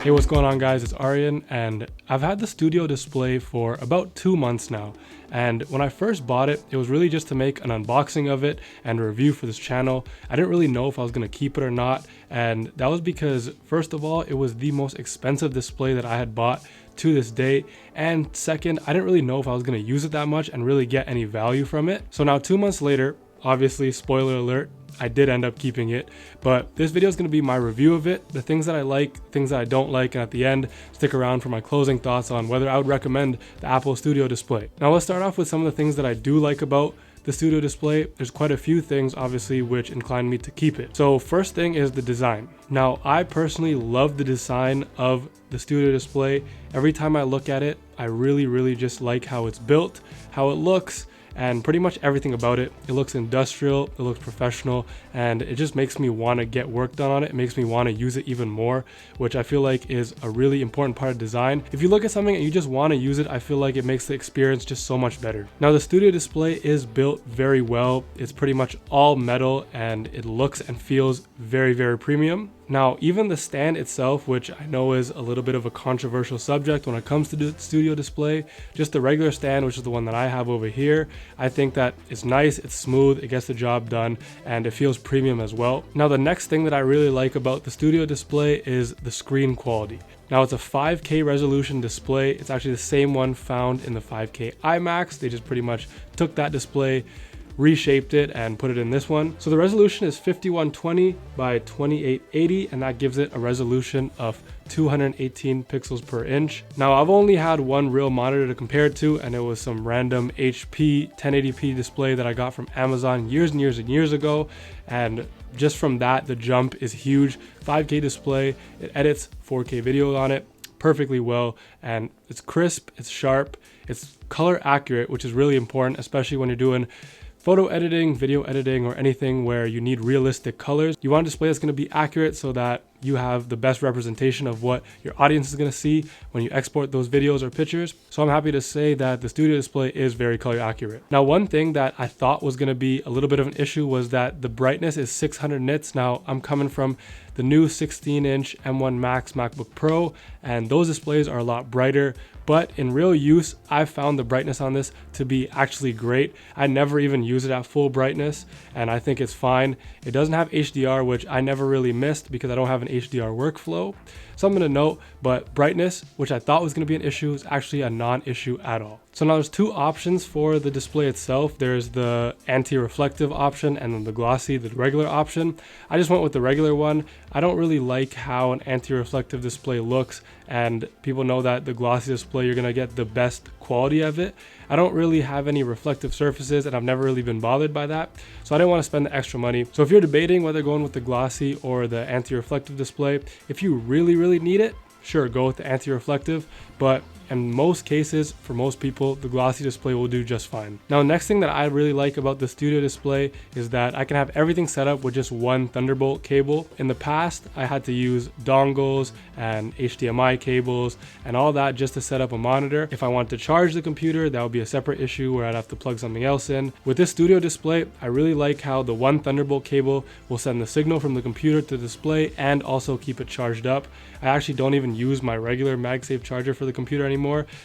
Hey, what's going on guys? It's Aryan and I've had the studio display for about 2 months now. And when I first bought it, it was really just to make an unboxing of it and a review for this channel. I didn't really know if I was going to keep it or not. And that was because, first of all, it was the most expensive display that I had bought to this date. And second, I didn't really know if I was going to use it that much and really get any value from it. So now 2 months later, obviously, spoiler alert, I did end up keeping it, but this video is going to be my review of it, the things that I like, things that I don't like, and at the end, stick around for my closing thoughts on whether I would recommend the Apple Studio Display. Now let's start off with some of the things that I do like about the Studio Display. There's quite a few things, obviously, which inclined me to keep it. So first thing is the design. Now, I personally love the design of the Studio Display. Every time I look at it, I really just like how it's built, how it looks, and pretty much everything about it. It looks industrial, it looks professional, and it just makes me want to get work done on it. It makes me want to use it even more, which I feel like is a really important part of design. If you look at something and you just want to use it, I feel like it makes the experience just so much better. Now, the Studio Display is built very well. It's pretty much all metal and it looks and feels very premium. Now, even the stand itself, which I know is a little bit of a controversial subject when it comes to the Studio Display, just the regular stand, which is the one that I have over here, I think that it's nice, it's smooth, it gets the job done, and it feels premium as well. Now, the next thing that I really like about the Studio Display is the screen quality. Now, it's a 5K resolution display. It's actually the same one found in the 5K iMacs. They just pretty much took that display, reshaped it, and put it in this one. So the resolution is 5120 by 2880, and that gives it a resolution of 218 pixels per inch. Now, I've only had one real monitor to compare it to, and it was some random HP 1080p display that I got from Amazon years and years ago. And just from that, the jump is huge. 5K display, it edits 4K video on it perfectly well, and it's crisp, it's sharp, it's color accurate, which is really important, especially when you're doing photo editing, video editing, or anything where you need realistic colors. You want a display that's going to be accurate so that you have the best representation of what your audience is going to see when you export those videos or pictures. So I'm happy to say that the Studio Display is very color accurate. Now, one thing that I thought was going to be a little bit of an issue was that the brightness is 600 nits. Now, I'm coming from the new 16-inch M1 Max MacBook Pro, and those displays are a lot brighter. But in real use, I found the brightness on this to be actually great. I never even use it at full brightness, and I think it's fine. It doesn't have HDR, which I never really missed because I don't have an HDR workflow. Something to note, but brightness, which I thought was going to be an issue, is actually a non-issue at all. So now there's two options for the display itself. There's the anti-reflective option and then the glossy, the regular option. I just went with the regular one. I don't really like how an anti-reflective display looks, and people know that the glossy display, you're going to get the best quality of it. I don't really have any reflective surfaces, and I've never really been bothered by that, so I didn't want to spend the extra money. So if you're debating whether going with the glossy or the anti-reflective display, if you really need it, sure, go with the anti-reflective, but in most cases, for most people, the glossy display will do just fine. Now, the next thing that I really like about the Studio Display is that I can have everything set up with just one Thunderbolt cable. In the past, I had to use dongles and HDMI cables and all that just to set up a monitor. If I wanted to charge the computer, that would be a separate issue where I'd have to plug something else in. With this Studio Display, I really like how the one Thunderbolt cable will send the signal from the computer to the display and also keep it charged up. I actually don't even use my regular MagSafe charger for the computer anymore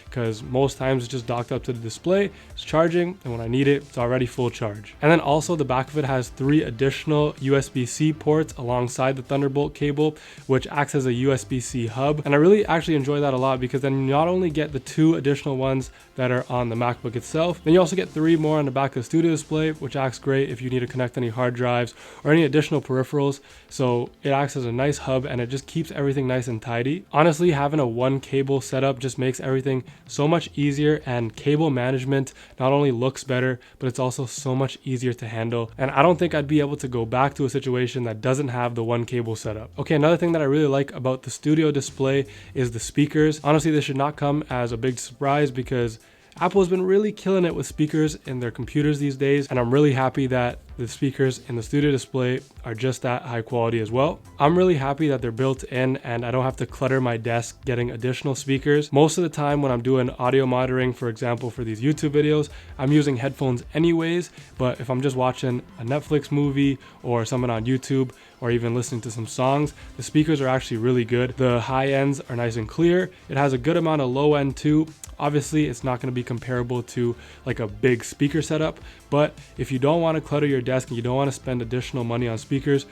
because most times it's just docked up to the display, it's charging, and when I need it, it's already full charge. And then also the back of it has 3 additional USB-C ports alongside the Thunderbolt cable, which acts as a USB-C hub. And I really actually enjoy that a lot because then you not only get the 2 additional ones that are on the MacBook itself, then you also get 3 more on the back of the Studio Display, which acts great if you need to connect any hard drives or any additional peripherals. So it acts as a nice hub and it just keeps everything nice and tidy. Honestly, having a one cable setup just makes everything so much easier, and cable management not only looks better, but it's also so much easier to handle. And I don't think I'd be able to go back to a situation that doesn't have the one cable setup. Okay, another thing that I really like about the Studio Display is the speakers. Honestly, this should not come as a big surprise because Apple has been really killing it with speakers in their computers these days, and I'm really happy that the speakers in the studio display are just that high quality as well. I'm really happy that they're built in and I don't have to clutter my desk getting additional speakers. Most of the time when I'm doing audio monitoring, for example, for these YouTube videos, I'm using headphones anyways, but if I'm just watching a Netflix movie or something on YouTube or even listening to some songs, the speakers are actually really good. The high ends are nice and clear. It has a good amount of low end too. Obviously, it's not going to be comparable to like a big speaker setup, but if you don't want to clutter your desk and you don't want to spend additional money on speakers,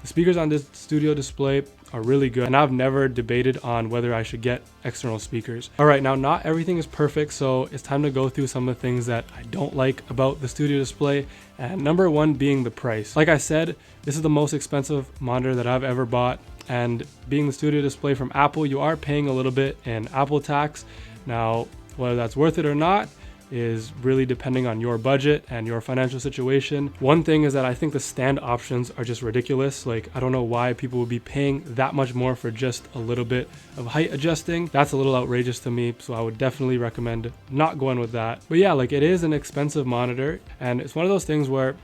the speakers on this studio display are really good, and I've never debated on whether I should get external speakers. All right, now not everything is perfect, so it's time to go through some of the things that I don't like about the studio display, and number one being the price. Like I said, this is the most expensive monitor that I've ever bought, and being the studio display from Apple, you are paying a little bit in Apple tax. Now, whether that's worth it or not is really depending on your budget and your financial situation. One thing is that I think the stand options are just ridiculous. Like, I don't know why people would be paying that much more for just a little bit of height adjusting. That's a little outrageous to me, so I would definitely recommend not going with that. But yeah, like, it is an expensive monitor, and it's one of those things where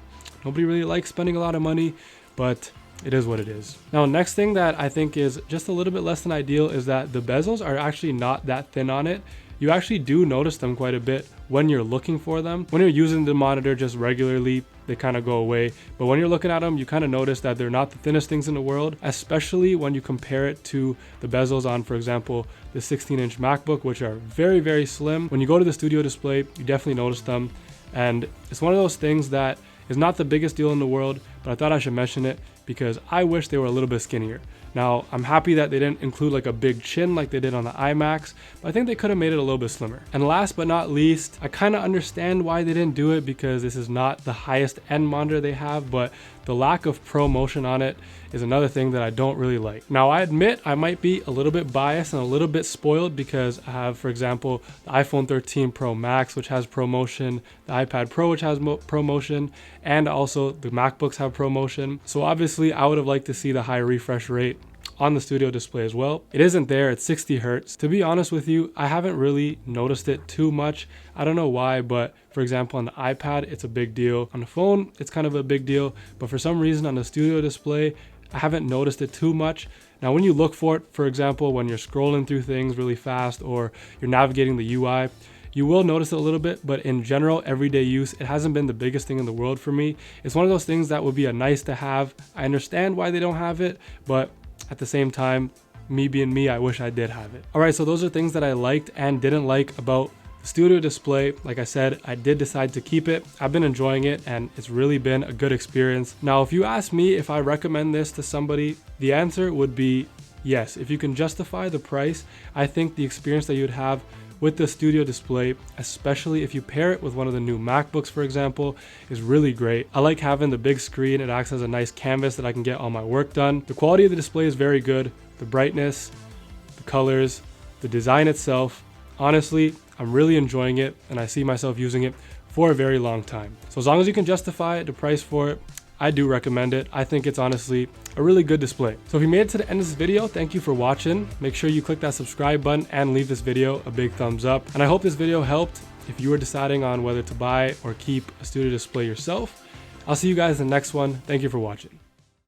nobody really likes spending a lot of money, but it is what it is. Now, next thing that I think is just a little bit less than ideal is that the bezels are actually not that thin on it. You actually do notice them quite a bit when you're looking for them. When you're using the monitor just regularly, they kind of go away. But when you're looking at them, you kind of notice that they're not the thinnest things in the world, especially when you compare it to the bezels on, for example, the 16-inch MacBook, which are very, very slim. When you go to the studio display, you definitely notice them. And it's one of those things that is not the biggest deal in the world, but I thought I should mention it because I wish they were a little bit skinnier. Now, I'm happy that they didn't include like a big chin like they did on the iMacs, but I think they could have made it a little bit slimmer. And last but not least, I kind of understand why they didn't do it because this is not the highest end monitor they have, but the lack of Pro Motion on it is another thing that I don't really like. Now, I admit I might be a little bit biased and a little bit spoiled because I have, for example, the iPhone 13 Pro Max, which has Pro Motion, the iPad Pro, which has Pro Motion, and also the MacBooks have Pro Motion. So obviously, I would have liked to see the high refresh rate on the studio display as well. It isn't there, it's 60 Hertz. To be honest with you, I haven't really noticed it too much. I don't know why, but for example, on the iPad, it's a big deal. On the phone, it's kind of a big deal, but for some reason on the studio display, I haven't noticed it too much. Now, when you look for it, for example, when you're scrolling through things really fast or you're navigating the UI, you will notice it a little bit, but in general, everyday use, it hasn't been the biggest thing in the world for me. It's one of those things that would be a nice to have. I understand why they don't have it, but at the same time, me being me, I wish I did have it. All right, so those are things that I liked and didn't like about the studio display. Like I said, I did decide to keep it. I've been enjoying it and it's really been a good experience. Now, if you ask me if I recommend this to somebody, the answer would be yes. If you can justify the price, I think the experience that you'd have with the studio display, especially if you pair it with one of the new MacBooks, for example, is really great. I like having the big screen. It acts as a nice canvas that I can get all my work done. The quality of the display is very good. The brightness, the colors, the design itself. Honestly, I'm really enjoying it and I see myself using it for a very long time. So as long as you can justify the price for it, I do recommend it. I think it's honestly a really good display. So if you made it to the end of this video, thank you for watching. Make sure you click that subscribe button and leave this video a big thumbs up. And I hope this video helped if you were deciding on whether to buy or keep a studio display yourself. I'll see you guys in the next one. Thank you for watching.